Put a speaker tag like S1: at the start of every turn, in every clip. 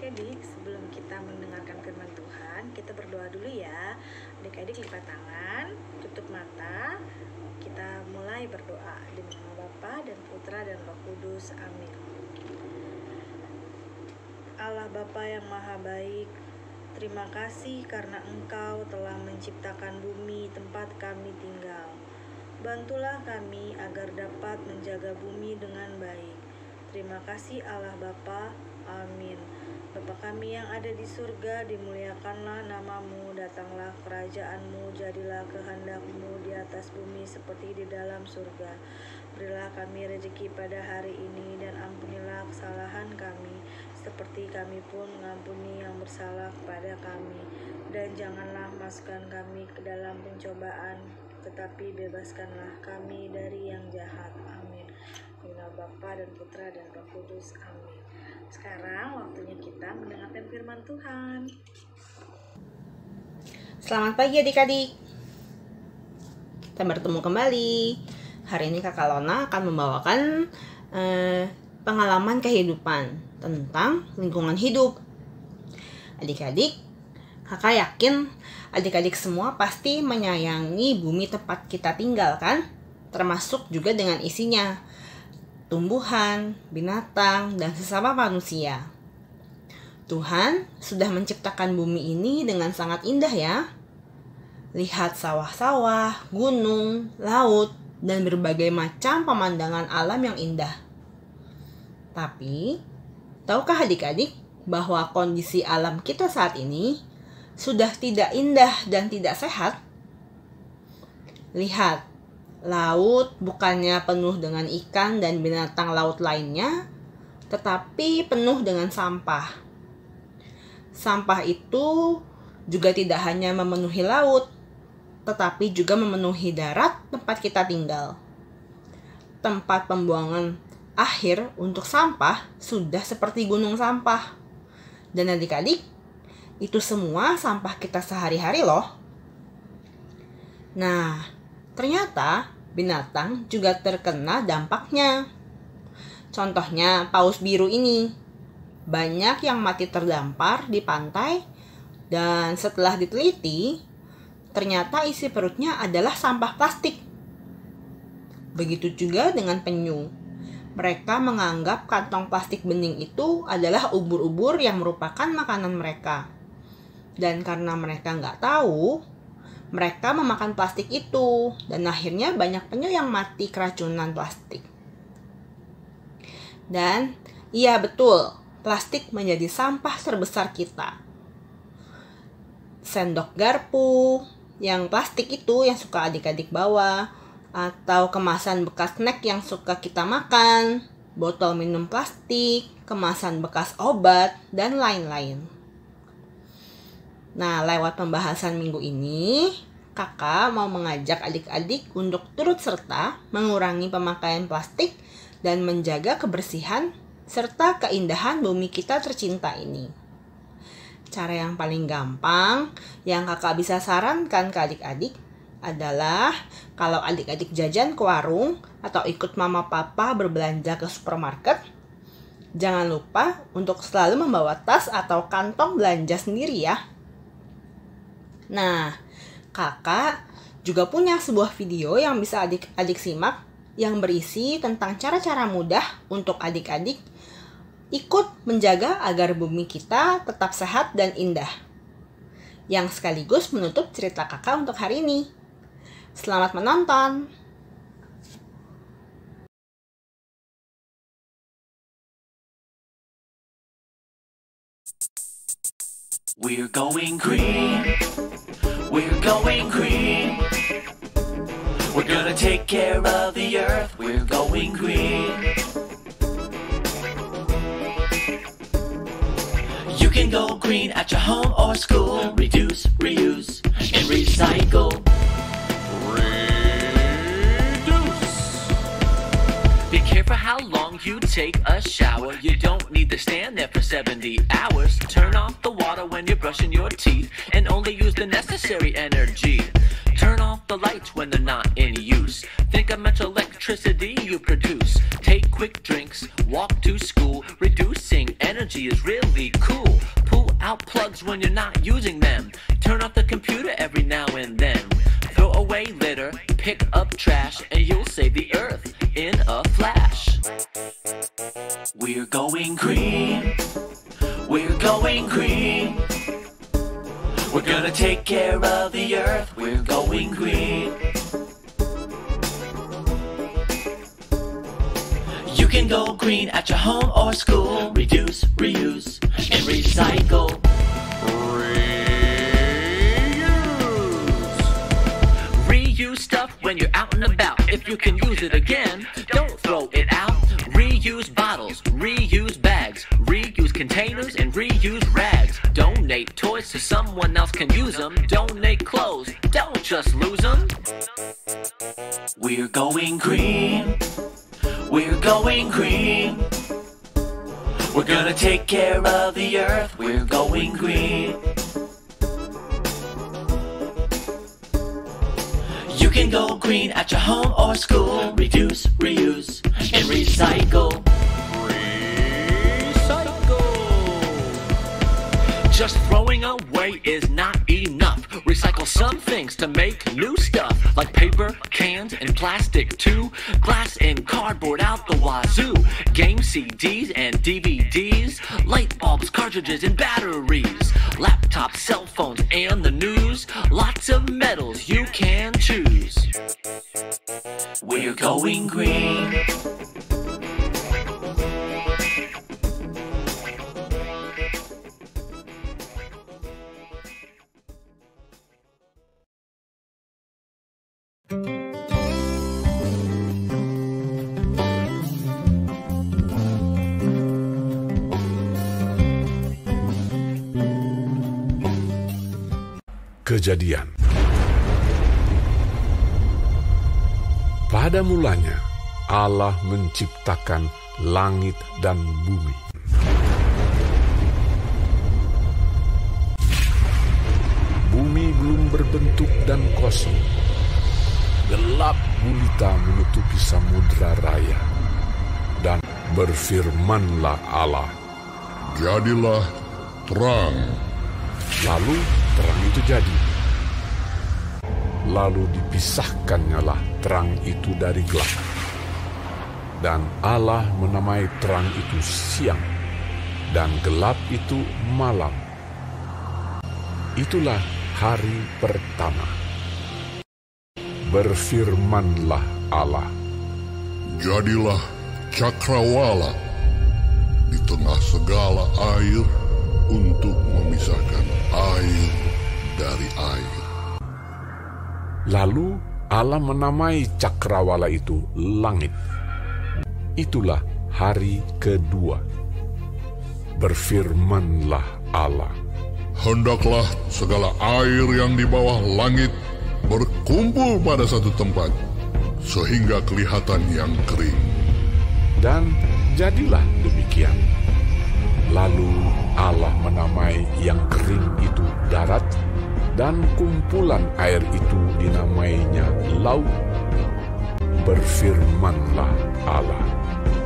S1: adik-adik, sebelum kita mendengarkan firman Tuhan, kita berdoa dulu ya. Adik-adik lipat tangan, tutup mata. Kita mulai berdoa demi nama Bapa dan Putra dan Roh Kudus. Amin. Allah Bapa yang Maha Baik, terima kasih karena Engkau telah menciptakan bumi tempat kami tinggal. Bantulah kami agar dapat menjaga bumi dengan baik. Terima kasih Allah Bapa. Amin. Bapa kami yang ada di surga, dimuliakanlah namamu, datanglah kerajaanmu, jadilah kehendak-Mu di atas bumi seperti di dalam surga. Berilah kami rezeki pada hari ini, dan ampunilah kesalahan kami, seperti kami pun mengampuni yang bersalah kepada kami. Dan janganlah masukkan kami ke dalam pencobaan, tetapi bebaskanlah kami dari yang jahat. Amin. Demi nama Bapa dan Putra dan Roh Kudus. Amin. Sekarang waktunya kita mendengarkan firman Tuhan.
S2: Selamat pagi adik-adik. Kita bertemu kembali. Hari ini Kakak Lona akan membawakan pengalaman kehidupan tentang lingkungan hidup. Adik-adik, Kakak yakin adik-adik semua pasti menyayangi bumi tempat kita tinggal kan? Termasuk juga dengan isinya, tumbuhan, binatang, dan sesama manusia. Tuhan sudah menciptakan bumi ini dengan sangat indah ya. Lihat sawah-sawah, gunung, laut, dan berbagai macam pemandangan alam yang indah. Tapi, tahukah adik-adik bahwa kondisi alam kita saat ini sudah tidak indah dan tidak sehat? Lihat, laut bukannya penuh dengan ikan dan binatang laut lainnya, tetapi penuh dengan sampah. Sampah itu juga tidak hanya memenuhi laut, tetapi juga memenuhi darat tempat kita tinggal. Tempat pembuangan akhir untuk sampah sudah seperti gunung sampah. Dan adik-adik, itu semua sampah kita sehari-hari loh. Nah, ternyata binatang juga terkena dampaknya. Contohnya paus biru ini. Banyak yang mati terdampar di pantai, dan setelah diteliti, ternyata isi perutnya adalah sampah plastik. Begitu juga dengan penyu. Mereka menganggap kantong plastik bening itu adalah ubur-ubur yang merupakan makanan mereka. Dan karena mereka nggak tahu, mereka memakan plastik itu, dan akhirnya banyak penyu yang mati keracunan plastik. Dan iya betul, plastik menjadi sampah terbesar kita. Sendok garpu yang plastik itu yang suka adik-adik bawa, atau kemasan bekas snack yang suka kita makan, botol minum plastik, kemasan bekas obat, dan lain-lain. Nah, lewat pembahasan minggu ini, Kakak mau mengajak adik-adik untuk turut serta mengurangi pemakaian plastik dan menjaga kebersihan serta keindahan bumi kita tercinta ini. Cara yang paling gampang yang Kakak bisa sarankan ke adik-adik adalah kalau adik-adik jajan ke warung atau ikut mama papa berbelanja ke supermarket, jangan lupa untuk selalu membawa tas atau kantong belanja sendiri ya. Nah, Kakak juga punya sebuah video yang bisa adik-adik simak yang berisi tentang cara-cara mudah untuk adik-adik ikut menjaga agar bumi kita tetap sehat dan indah. Yang sekaligus menutup cerita Kakak untuk hari ini. Selamat menonton!
S3: We're going green. We're going green. We're gonna take care of the earth. We're going green. You can go green at your home or school. Reduce, reuse, and recycle. Be careful how long you take a shower. You don't need to stand there for 70 hours. Turn off the water when you're brushing your teeth and only use the necessary energy. Turn off the lights when they're not in use. Think how much electricity you produce. Take quick drinks, walk to school. Reducing energy is really cool. plugs when you're not using them. Turn off the computer every now and then. Throw away litter, pick up trash, and you'll save the earth in a flash. We're going green. We're going green. We're gonna take care of the earth. We're going green. You can go green at your home or school. Reduce, reuse, and recycle. Reuse stuff when you're out and about. If you can use it again, don't throw it out. Reuse bottles, reuse bags, reuse containers, and reuse rags. Donate toys so someone else can use them. Donate clothes, don't just lose them. We're going green. We're going green. We're gonna take care of the earth. We're going green. You can go green at your home or school. Reduce, reuse, and recycle. Just throwing away is not enough. Recycle some things to make new stuff, like paper, cans, and plastic too. Glass and cardboard out the wazoo. Game CDs and DVDs. Light bulbs, cartridges, and batteries. Laptops, cell phones, and the news. Lots of metals you can choose. We're going green.
S4: Kejadian. Pada mulanya, Allah menciptakan langit dan bumi. Bumi belum berbentuk dan kosong. Gelap gulita menutupi samudra raya. Dan berfirmanlah Allah, "Jadilah terang." Lalu terang itu jadi. Lalu dipisahkannyalah terang itu dari gelap. Dan Allah menamai terang itu siang, dan gelap itu malam. Itulah hari pertama. Berfirmanlah Allah, "Jadilah cakrawala di tengah segala air untuk memisahkan air dari air." Lalu Allah menamai cakrawala itu langit. Itulah hari kedua. Berfirmanlah Allah, "Hendaklah segala air yang di bawah langit berkumpul pada satu tempat, sehingga kelihatan yang kering." Dan jadilah demikian. Lalu Allah menamai yang kering itu darat, dan kumpulan air itu dinamainya laut. Berfirmanlah Allah,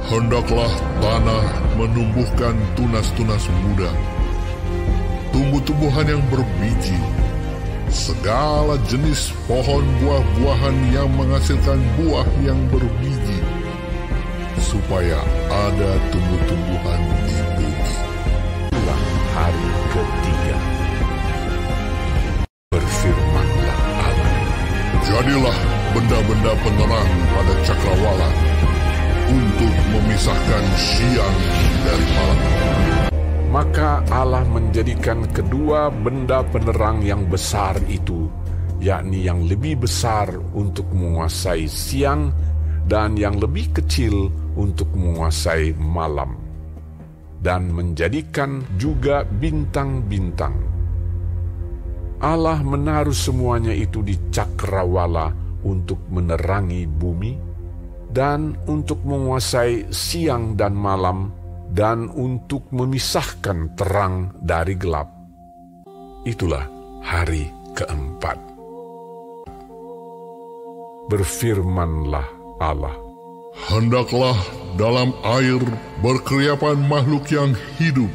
S4: "Hendaklah tanah menumbuhkan tunas-tunas muda, tumbuh-tumbuhan yang berbiji, segala jenis pohon buah-buahan yang menghasilkan buah yang berbiji, supaya ada tumbuh-tumbuhan di bumi." Itulah hari ketiga. Berfirmanlah Allah, "Jadilah benda-benda penerang pada cakrawala untuk memisahkan siang dari malam." Maka Allah menjadikan kedua benda penerang yang besar itu, yakni yang lebih besar untuk menguasai siang dan yang lebih kecil untuk menguasai malam, dan menjadikan juga bintang-bintang. Allah menaruh semuanya itu di cakrawala untuk menerangi bumi, dan untuk menguasai siang dan malam, dan untuk memisahkan terang dari gelap. Itulah hari keempat. Berfirmanlah Allah, "Hendaklah dalam air berkeriapan makhluk yang hidup,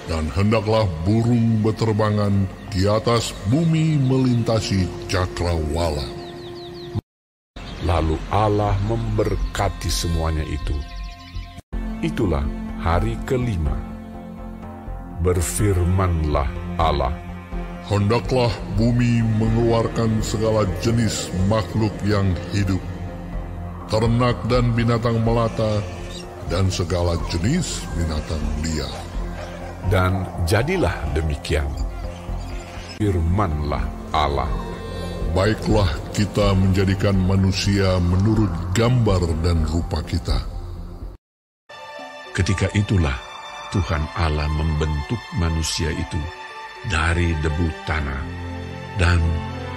S5: dan hendaklah burung beterbangan di atas bumi melintasi cakrawala.
S4: Lalu Allah memberkati semuanya itu. Itulah hari kelima. Berfirmanlah Allah,
S5: Hendaklah bumi mengeluarkan segala jenis makhluk yang hidup, ternak dan binatang melata, dan segala jenis binatang liar.
S4: dan jadilah demikian. Firmanlah Allah,
S5: Baiklah kita menjadikan manusia menurut gambar dan rupa kita.
S4: ketika itulah Tuhan Allah membentuk manusia itu dari debu tanah dan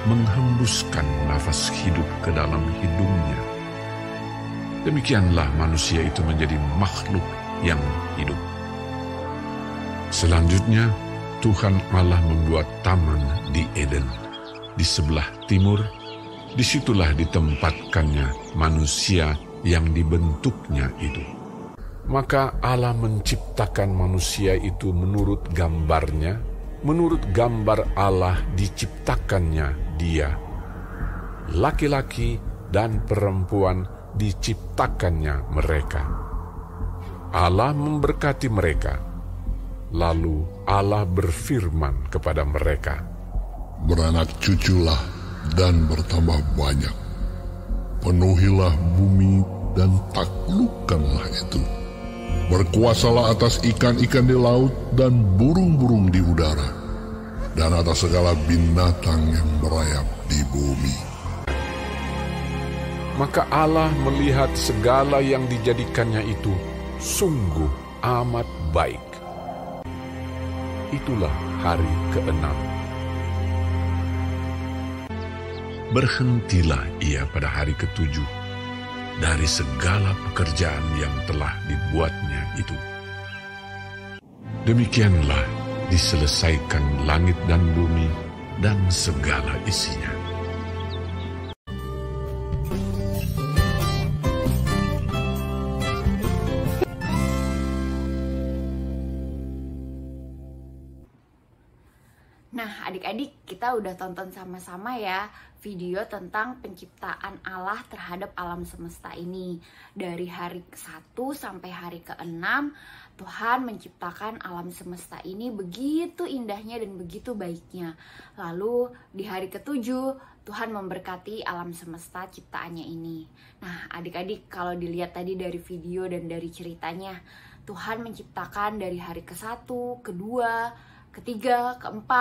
S4: menghembuskan nafas hidup ke dalam hidungnya. Demikianlah manusia itu menjadi makhluk yang hidup. Selanjutnya, Tuhan Allah membuat taman di Eden, di sebelah timur. Disitulah ditempatkannya manusia yang dibentuknya itu. Maka Allah menciptakan manusia itu menurut gambarnya, menurut gambar Allah diciptakannya dia. Laki-laki dan perempuan diciptakannya mereka. Allah memberkati mereka. Lalu Allah berfirman kepada mereka,
S5: Beranak cuculah dan bertambah banyak. Penuhilah bumi dan taklukkanlah itu. Berkuasalah atas ikan-ikan di laut dan burung-burung di udara, dan atas segala binatang yang merayap di bumi.
S4: Maka Allah melihat segala yang dijadikannya itu sungguh amat baik. Itulah hari ke-6. Berhentilah ia pada hari ke-7 dari segala pekerjaan yang telah dibuatnya itu. Demikianlah diselesaikan langit dan bumi dan segala isinya.
S6: Nah, adik-adik, kita udah tonton sama-sama ya video tentang penciptaan Allah terhadap alam semesta ini. Dari hari ke-1 sampai hari ke-6, Tuhan menciptakan alam semesta ini begitu indahnya dan begitu baiknya. Lalu di hari ke-7, Tuhan memberkati alam semesta ciptaannya ini. Nah, adik-adik, kalau dilihat tadi dari video dan dari ceritanya, Tuhan menciptakan dari hari ke-1, ke-2, ke-3, ke-4,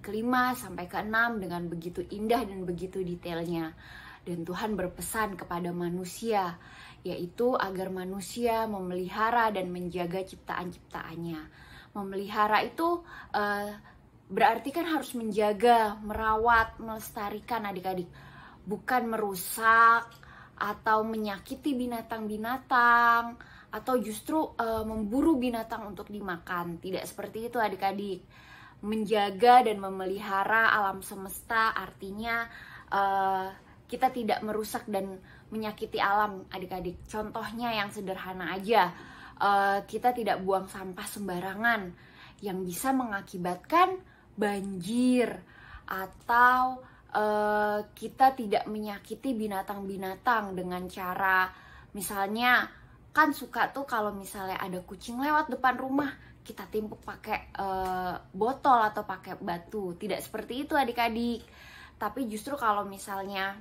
S6: ke-5, sampai ke-6 dengan begitu indah dan begitu detailnya. Dan Tuhan berpesan kepada manusia, yaitu agar manusia memelihara dan menjaga ciptaan-ciptaannya. Memelihara itu berarti kan harus menjaga, merawat, melestarikan adik-adik. Bukan merusak atau menyakiti binatang-binatang, atau justru memburu binatang untuk dimakan. Tidak seperti itu adik-adik. Menjaga dan memelihara alam semesta artinya kita tidak merusak dan menyakiti alam adik-adik. Contohnya yang sederhana aja, kita tidak buang sampah sembarangan yang bisa mengakibatkan banjir, atau kita tidak menyakiti binatang-binatang dengan cara misalnya, kan suka tuh kalau misalnya ada kucing lewat depan rumah, kita timpuk pakai botol atau pakai batu. Tidak seperti itu adik-adik. Tapi justru kalau misalnya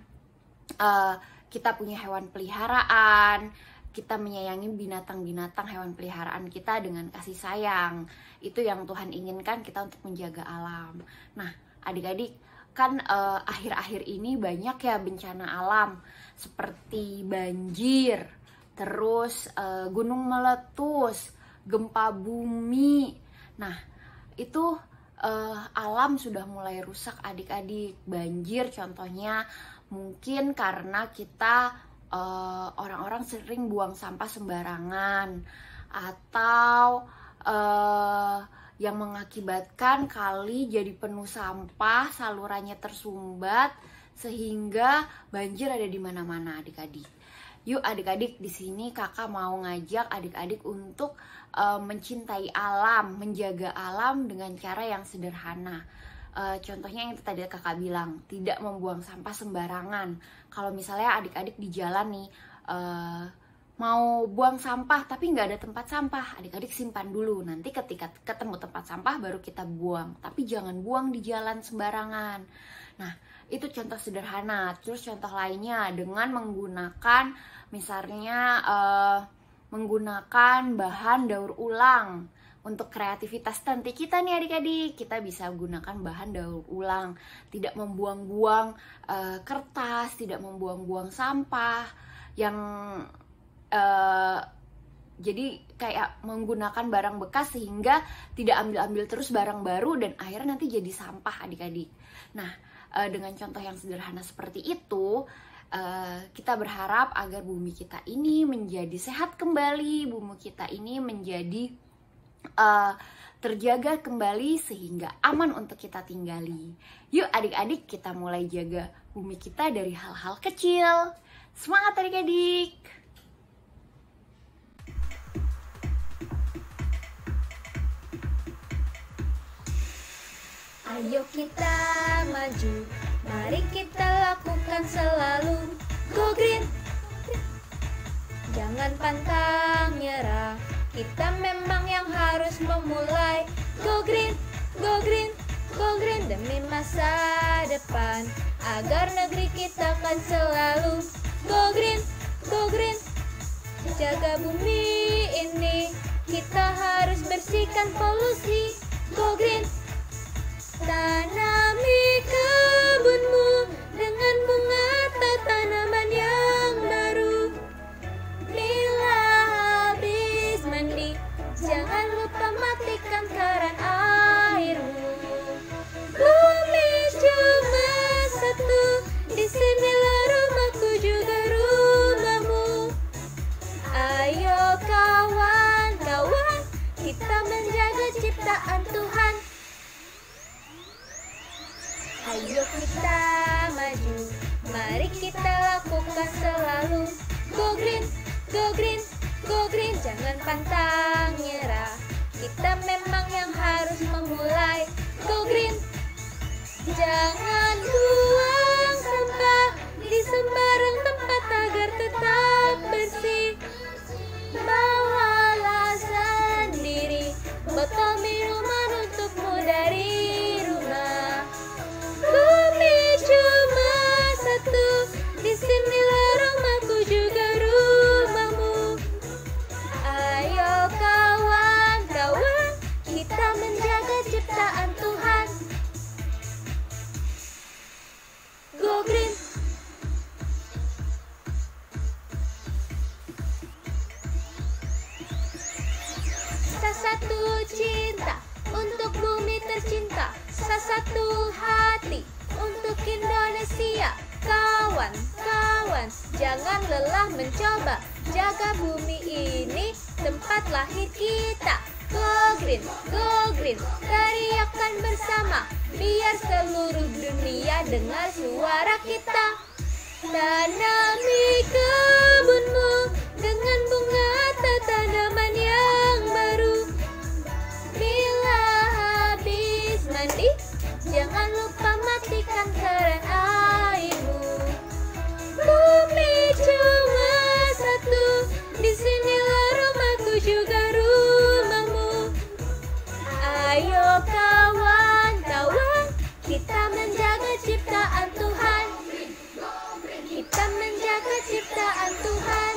S6: kita punya hewan peliharaan, kita menyayangi binatang-binatang hewan peliharaan kita dengan kasih sayang. Itu yang Tuhan inginkan kita untuk menjaga alam. Nah, adik-adik, kan akhir-akhir ini banyak ya bencana alam seperti banjir, terus gunung meletus, gempa bumi. Nah, itu alam sudah mulai rusak adik-adik. Banjir contohnya mungkin karena kita orang-orang sering buang sampah sembarangan, atau yang mengakibatkan kali jadi penuh sampah, salurannya tersumbat sehingga banjir ada di mana-mana adik-adik. Yuk adik-adik, di sini kakak mau ngajak adik-adik untuk mencintai alam, menjaga alam dengan cara yang sederhana. Contohnya yang tadi kakak bilang, tidak membuang sampah sembarangan. Kalau misalnya adik-adik di jalan nih mau buang sampah tapi nggak ada tempat sampah, adik-adik simpan dulu. Nanti ketika ketemu tempat sampah baru kita buang. Tapi jangan buang di jalan sembarangan. Nah, itu contoh sederhana. Terus contoh lainnya dengan menggunakan misalnya menggunakan bahan daur ulang. Untuk kreativitas nanti kita nih adik-adik, kita bisa gunakan bahan daur ulang. Tidak membuang-buang kertas, tidak membuang-buang sampah yang jadi kayak menggunakan barang bekas sehingga tidak ambil-ambil terus barang baru dan akhirnya nanti jadi sampah adik-adik. Nah, dengan contoh yang sederhana seperti itu, kita berharap agar bumi kita ini menjadi sehat kembali, bumi kita ini menjadi terjaga kembali sehingga aman untuk kita tinggali. Yuk adik-adik, kita mulai jaga bumi kita dari hal-hal kecil. Semangat adik-adik!
S7: Ayo kita maju, mari kita lakukan selalu. Go green, jangan pantang nyerah, kita memang yang harus memulai. Go green, go green, go green, demi masa depan, agar negeri kita kan selalu. Go green, go green, jaga bumi ini, kita harus bersihkan polusi. Go green, tanami kebunmu dengan bunga atau tanaman yang baru. Bila habis mandi, jangan lupa matikan keran airmu. Bumi cuma satu, di sinilah rumahku juga rumahmu. Ayo kawan-kawan, kita menjaga ciptaan Tuhan. Ayo kita maju, mari kita lakukan selalu. Go green, go green, go green, jangan pantang nyerah, kita memang yang harus memulai. Go green, jangan buang sampah di sembarang tempat agar tetap bersih. Bawalah sendiri botol minuman untukmu dari rumah. Bumi cuma satu, di sinilah rumahku juga rumahmu. Ayo kawan-kawan, kita menjaga ciptaan Tuhan. Go green. Satu cinta untuk bumi tercinta, satu hati untuk Indonesia. Kawan-kawan, jangan lelah mencoba, jaga bumi ini, tempat lahir kita. Go green, teriakan bersama, biar seluruh dunia dengar suara kita. Tanami kebunmu dengan bunga atau tanaman yang baru. Bila habis mandi, jangan lupa matikan keran airmu. Bumi cuma satu, di sinilah rumahku juga rumahmu. Ayo kawan-kawan, kita menjaga ciptaan Tuhan. Kita menjaga ciptaan Tuhan.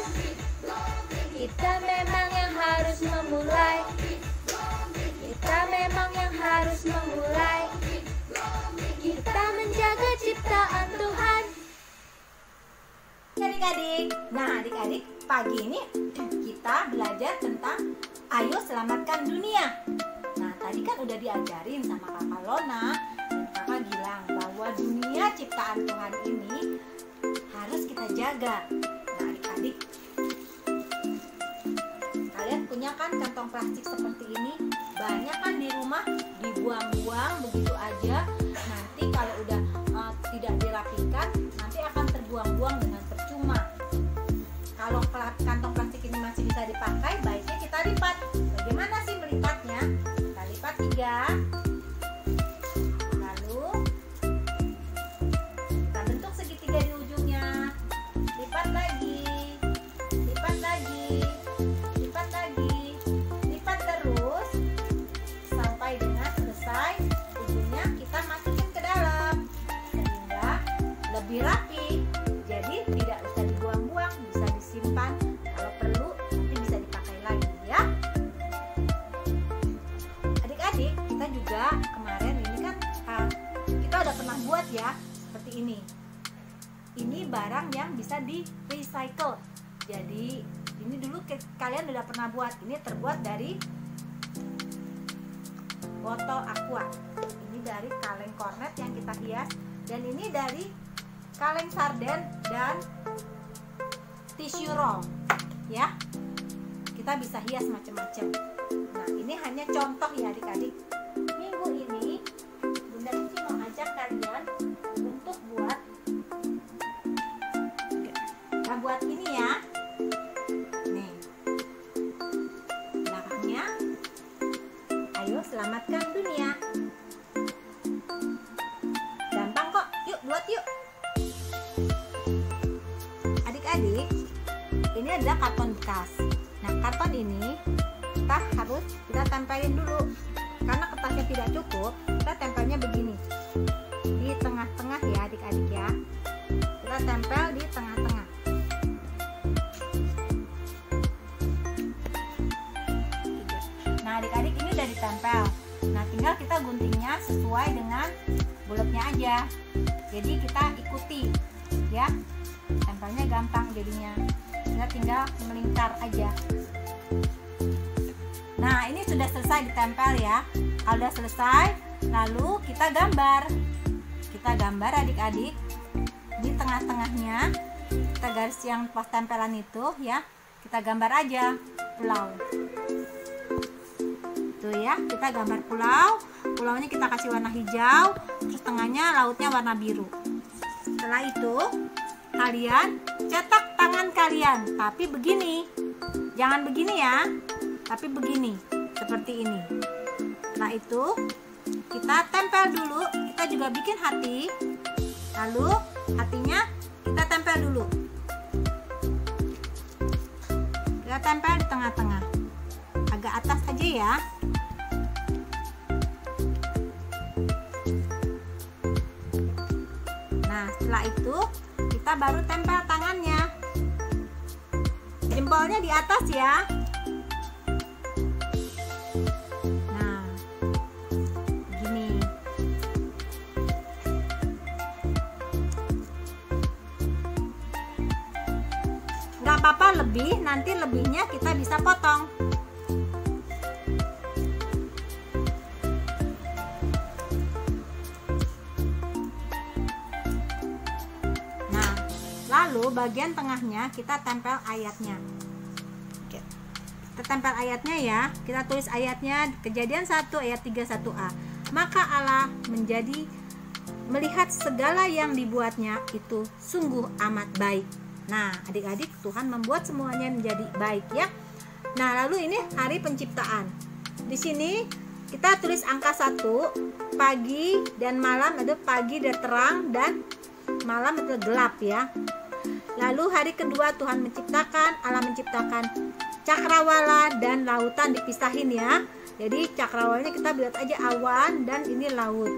S7: Kita memang yang harus memulai. Kita memang yang harus memulai. Kita menjaga ciptaan Tuhan.
S8: Adik-adik, nah adik-adik, pagi ini kita belajar tentang ayo selamatkan dunia. Nah tadi kan udah diajarin sama Kakak Lona, Kakak bilang bahwa dunia ciptaan Tuhan ini harus kita jaga. Nah adik-adik, kalian punya kan kantong plastik seperti ini? Banyak kan di rumah dibuang-buang begitu aja. Nanti kalau udah tidak dirapikan, nanti akan terbuang-buang dengan percuma. buat ya, seperti ini. Ini barang yang bisa di recycle. Jadi ini dulu kalian udah pernah buat. Ini terbuat dari botol aqua. Ini dari kaleng kornet yang kita hias. Dan ini dari kaleng sarden dan tisu roll ya. Kita bisa hias macam-macam. Nah, ini hanya contoh ya adik-adik. Minggu ini Bunda Cici mau ajak kalian untuk buat ini ya. Nih, belakangnya ayo selamatkan dunia. Gampang kok, yuk buat yuk. Adik-adik, ini adalah karton bekas. Nah, karton ini kita tempelin dulu. Karena kertasnya tidak cukup, kita tempelnya begini di tengah-tengah ya adik-adik ya. Kita tempel di tengah-tengah. Nah, adik-adik ini udah ditempel. Nah, tinggal kita guntingnya sesuai dengan bulatnya aja. Jadi kita ikuti ya. Tempelnya gampang jadinya. Kita tinggal melingkar aja. Nah, ini sudah selesai ditempel ya. Kalau udah selesai, lalu kita gambar. Kita gambar adik-adik di tengah-tengahnya. Kita garis yang pas tempelan itu ya. Kita gambar aja pulau. Tuh ya, kita gambar pulau. Pulaunya kita kasih warna hijau, terus tengahnya lautnya warna biru. Setelah itu, kalian cetak tangan kalian, tapi begini. Jangan begini ya, tapi begini, seperti ini. Setelah itu, kita tempel dulu. Kita juga bikin hati. Lalu, hatinya kita tempel dulu. Kita tempel di tengah-tengah. Agak atas aja ya. Nah, setelah itu kita baru tempel tangannya. Jempolnya di atas ya. Nah, gini. Nggak apa-apa lebih, nanti lebihnya kita bisa potong. Lalu bagian tengahnya kita tempel ayatnya. Oke. Kita tempel ayatnya ya. Kita tulis ayatnya Kejadian 1 ayat 31a. Maka Allah melihat segala yang dibuatnya itu sungguh amat baik. Nah, adik-adik, Tuhan membuat semuanya menjadi baik ya. Nah, lalu ini hari penciptaan. Di sini kita tulis angka 1, pagi dan malam ada pagi dan terang dan malam itu gelap ya. Lalu hari kedua Allah menciptakan cakrawala dan lautan dipisahin ya. Jadi cakrawalanya kita lihat aja awan dan ini laut.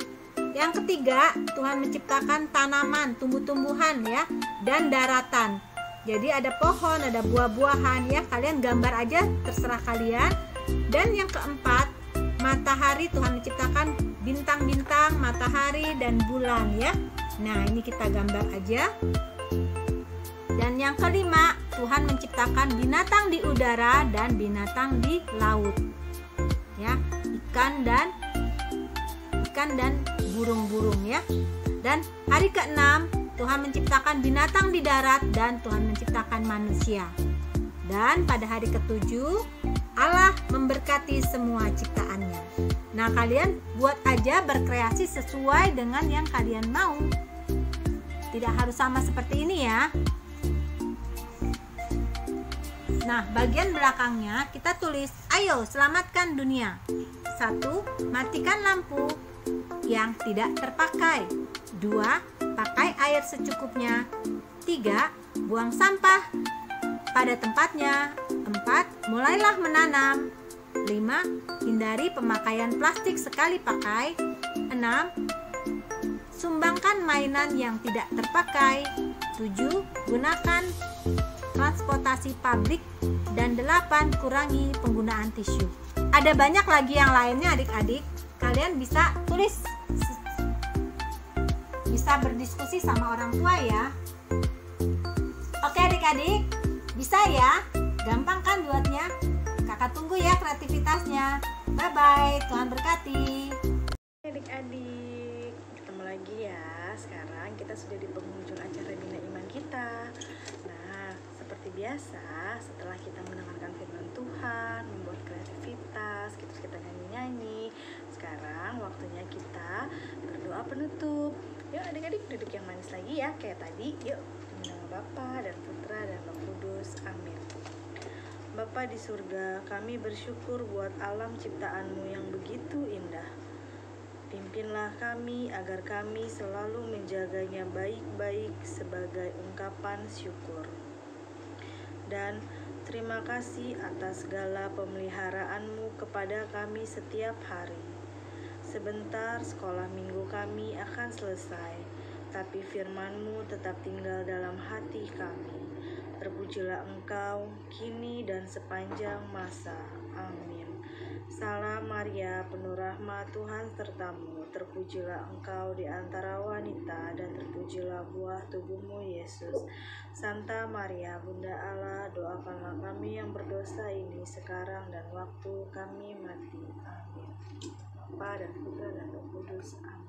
S8: Yang ketiga Tuhan menciptakan tanaman, tumbuh-tumbuhan ya, dan daratan. Jadi ada pohon, ada buah-buahan ya. Kalian gambar aja terserah kalian. Dan yang keempat matahari, Tuhan menciptakan bintang-bintang, matahari dan bulan ya. Nah, ini kita gambar aja. Dan yang kelima, Tuhan menciptakan binatang di udara dan binatang di laut. Ya, ikan dan burung-burung ya. Dan hari keenam, Tuhan menciptakan binatang di darat dan Tuhan menciptakan manusia. Dan pada hari ketujuh, Allah memberkati semua ciptaannya. Nah, kalian buat aja berkreasi sesuai dengan yang kalian mau. Tidak harus sama seperti ini ya. Nah, bagian belakangnya kita tulis, ayo selamatkan dunia. 1. Matikan lampu yang tidak terpakai. 2. Pakai air secukupnya. 3. Buang sampah pada tempatnya. 4. Mulailah menanam. 5. Hindari pemakaian plastik sekali pakai. 6. Sumbangkan mainan yang tidak terpakai. 7. Gunakan transportasi publik. Dan 8. Kurangi penggunaan tisu. Ada banyak lagi yang lainnya adik-adik. Kalian bisa tulis bisa berdiskusi sama orang tua ya. Oke adik-adik, bisa ya? Gampang kan buatnya? Kakak tunggu ya kreativitasnya. Bye-bye, Tuhan berkati.
S1: Adik-adik, ketemu lagi ya. Sekarang kita sudah di penghujung acara Bina Iman kita. Nah, seperti biasa, setelah kita mendengarkan firman Tuhan, membuat kreativitas, kita nyanyi-nyanyi. Sekarang waktunya kita berdoa penutup. Yuk adik-adik duduk yang manis lagi ya, kayak tadi. Yuk, di nama Bapa dan Putra dan Roh Kudus. Amin. Bapa di surga, kami bersyukur buat alam ciptaan-Mu yang begitu indah. Pimpinlah kami agar kami selalu menjaganya baik-baik sebagai ungkapan syukur. Dan terima kasih atas segala pemeliharaan-Mu kepada kami setiap hari. Sebentar sekolah minggu kami akan selesai, tapi firman-Mu tetap tinggal dalam hati kami. Terpujilah Engkau, kini dan sepanjang masa. Amin. Salam Maria, penuh rahmat, Tuhan sertamu. Terpujilah Engkau di antara wanita, dan terpujilah buah tubuhmu, Yesus. Santa Maria, Bunda Allah, doakanlah kami yang berdosa ini sekarang dan waktu kami mati. Amin. Bapa dan Putra dan Roh Kudus. Amin.